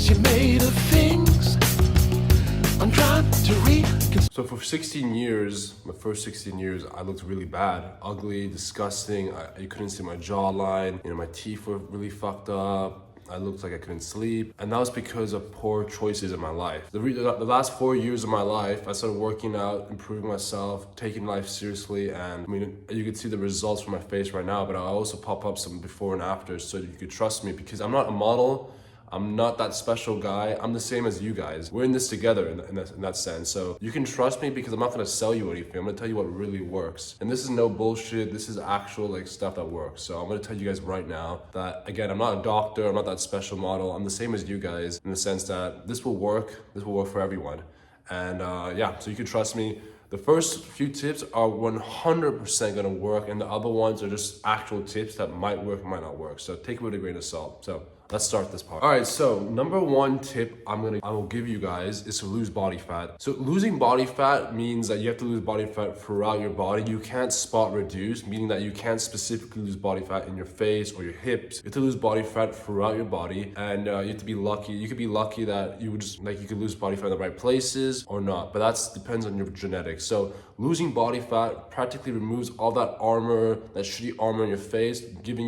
she made of things. I'm trying to So for 16 years, my first 16 years, I looked really bad, ugly, disgusting. You couldn't see my jawline. You know, my teeth were really fucked up. I looked like I couldn't sleep. And that was because of poor choices in my life. The last 4 years of my life, I started working out, improving myself, taking life seriously. And I mean, you can see the results from my face right now, but I'll also pop up some before and after so you could trust me, because I'm not a model. I'm not that special guy. I'm the same as you guys. We're in this together in that sense. So you can trust me because I'm not gonna sell you anything. I'm gonna tell you what really works. And this is no bullshit. This is actual like stuff that works. So I'm gonna tell you guys right now that, again, I'm not a doctor. I'm not that special model. I'm the same as you guys in the sense that this will work. This will work for everyone. And yeah, so you can trust me. The first few tips are 100% gonna work, and the other ones are just actual tips that might work, might not work. So take it with a grain of salt. So let's start this part. All right, so number one tip I will give you guys is to lose body fat. So losing body fat means that you have to lose body fat throughout your body. You can't spot reduce, meaning that you can't specifically lose body fat in your face or your hips. You have to lose body fat throughout your body, and you have to be lucky. You could be lucky that you could lose body fat in the right places or not, but that depends on your genetics. So losing body fat practically removes all that armor, that shitty armor in your face,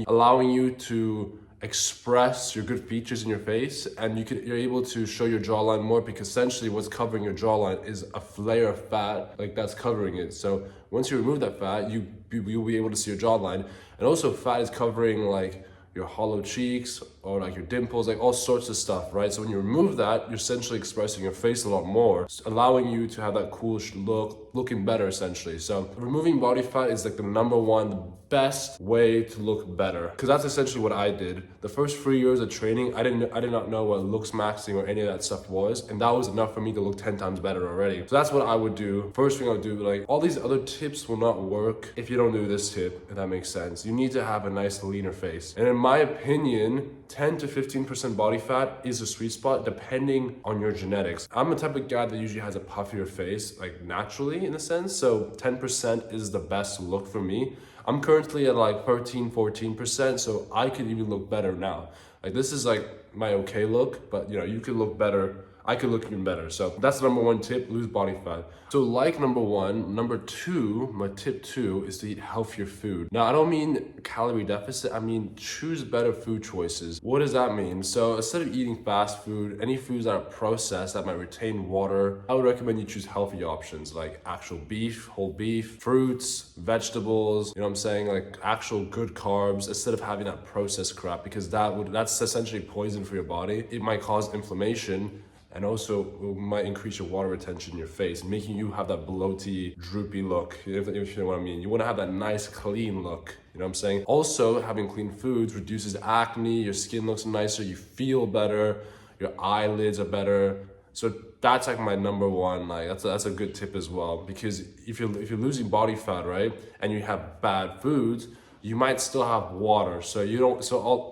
allowing you to express your good features in your face, and you're able to show your jawline more, because essentially what's covering your jawline is a layer of fat like that's covering it. So once you remove that fat, you'll be able to see your jawline. And also fat is covering like your hollow cheeks or like your dimples, like all sorts of stuff, right? So when you remove that, you're essentially expressing your face a lot more, allowing you to have that cool look, looking better essentially. So removing body fat is like the number one, the best way to look better, because that's essentially what I did. The first 3 years of training, I did not know what looks maxing or any of that stuff was, and that was enough for me to look 10 times better already. So that's what I would do. First thing I would do, like all these other tips will not work if you don't do this tip, if that makes sense. You need to have a nice leaner face. And in my opinion, 10 to 15% body fat is a sweet spot depending on your genetics. I'm the type of guy that usually has a puffier face, like naturally in a sense. So 10% is the best look for me. I'm currently at like 13-14%, so I could even look better now. Like this is like my okay look, but you know, you could look better. I could look even better. So that's the number one tip, lose body fat. So like number one, number two, my tip two is to eat healthier food. Now, I don't mean calorie deficit, I mean choose better food choices. What does that mean? So instead of eating fast food, any foods that are processed that might retain water, I would recommend you choose healthy options like actual beef, whole beef, fruits, vegetables, you know what I'm saying? Like actual good carbs instead of having that processed crap, because that's essentially poison for your body. It might cause inflammation, and also it might increase your water retention in your face, making you have that bloaty, droopy look, if you know what I mean. You want to have that nice, clean look, you know what I'm saying? Also, having clean foods reduces acne, your skin looks nicer, you feel better, your eyelids are better. So that's like my number one, like that's a good tip as well, because if you're losing body fat, right, and you have bad foods, you might still have water. So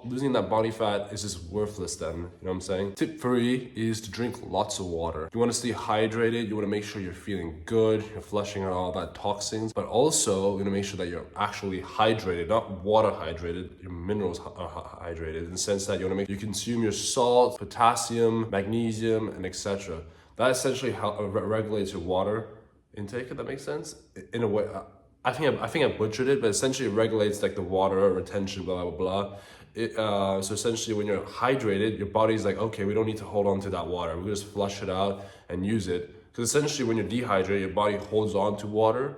losing that body fat is just worthless then, you know what I'm saying? Tip 3 is to drink lots of water. You wanna stay hydrated, you wanna make sure you're feeling good, you're flushing out all that toxins, but also you wanna make sure that you're actually hydrated, not water hydrated, your minerals are hydrated, in the sense that you consume your salt, potassium, magnesium, and etc. That essentially regulates your water intake, if that makes sense, in a way. I think I butchered it, but essentially it regulates like the water retention, blah, blah, blah. So essentially when you're hydrated, your body's like, okay, we don't need to hold on to that water. We just flush it out and use it. Because essentially when you're dehydrated, your body holds on to water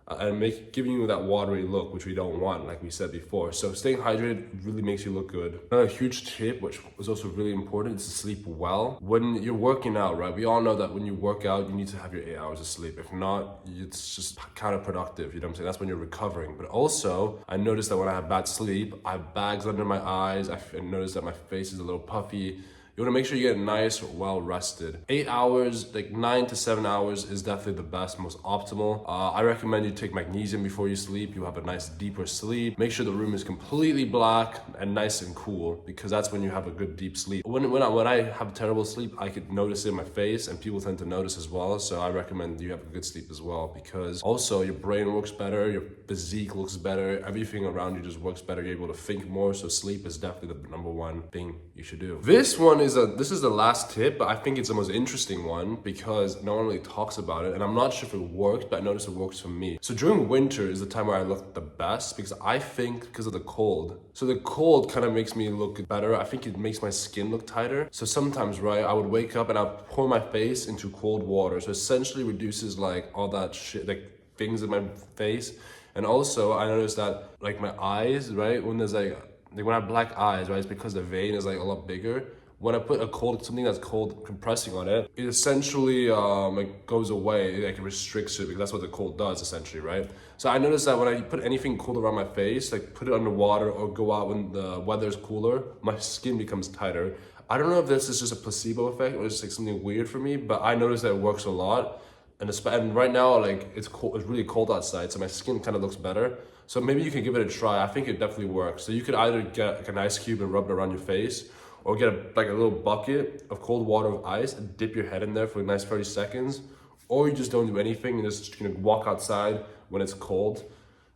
and giving you that watery look, which we don't want, like we said before. So staying hydrated really makes you look good. Another huge tip, which was also really important, is to sleep well. When you're working out, right, we all know that when you work out, you need to have your 8 hours of sleep. If not, it's just counterproductive, you know what I'm saying? That's when you're recovering. But also, I noticed that when I have bad sleep, I have bags under my eyes. I noticed that my face is a little puffy. You want to make sure you get nice, well rested. 8 hours, like 9 to 7 hours is definitely the best, most optimal. I recommend you take magnesium before you sleep. You have a nice deeper sleep. Make sure the room is completely black and nice and cool, because that's when you have a good deep sleep. When I have terrible sleep, I could notice it in my face, and people tend to notice as well. So I recommend you have a good sleep as well, because also your brain works better, your physique looks better, everything around you just works better. You're able to think more. So sleep is definitely the number one thing you should do. This one is this is the last tip, but I think it's the most interesting one because no one really talks about it, and I'm not sure if it works, but I noticed it works for me. So during winter is the time where I look the best because I think because of the cold. So the cold kind of makes me look better. I think it makes my skin look tighter. So sometimes, right, I would wake up and I'll pour my face into cold water. So essentially reduces like all that shit, like things in my face. And also I noticed that like my eyes, right, when there's like when I have black eyes, right, it's because the vein is like a lot bigger. When I put something that's cold compressing on it, it essentially like goes away, it like restricts it because that's what the cold does essentially, right? So I noticed that when I put anything cold around my face, like put it under water or go out when the weather's cooler, my skin becomes tighter. I don't know if this is just a placebo effect or it's like something weird for me, but I noticed that it works a lot. And right now, like it's cold, it's really cold outside, so my skin kind of looks better. So maybe you can give it a try. I think it definitely works. So you could either get like an ice cube and rub it around your face, or get like a little bucket of cold water with ice and dip your head in there for a nice 30 seconds. Or you just don't do anything and just walk outside when it's cold.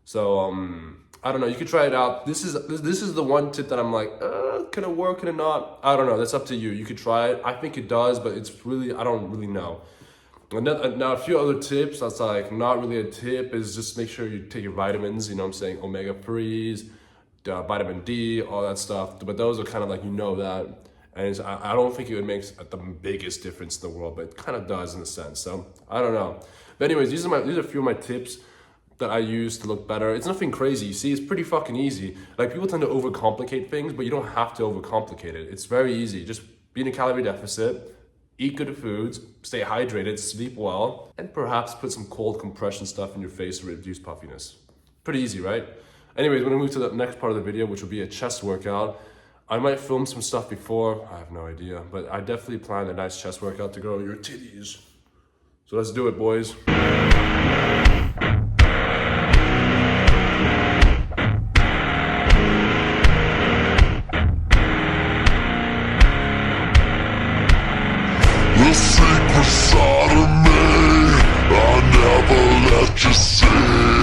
So I don't know, you could try it out. This is the one tip that I'm like, can it work, can it not? I don't know, that's up to you. You could try it. I think it does, but it's really, I don't really know. Now a few other tips that's like not really a tip is just make sure you take your vitamins, you know what I'm saying, omega-3s, vitamin D, all that stuff. But those are kind of like, you know that. And I don't think it would make the biggest difference in the world, but it kind of does in a sense. So I don't know. But anyways, these are a few of my tips that I use to look better. It's nothing crazy. You see, it's pretty fucking easy. Like people tend to overcomplicate things, but you don't have to overcomplicate it. It's very easy. Just be in a calorie deficit, eat good foods, stay hydrated, sleep well, and perhaps put some cold compression stuff in your face to reduce puffiness. Pretty easy, right? Anyways, we're gonna move to the next part of the video, which will be a chest workout. I might film some stuff before, I have no idea, but I definitely plan a nice chest workout to grow your titties. So let's do it, boys. The secret side of me, I never let you see.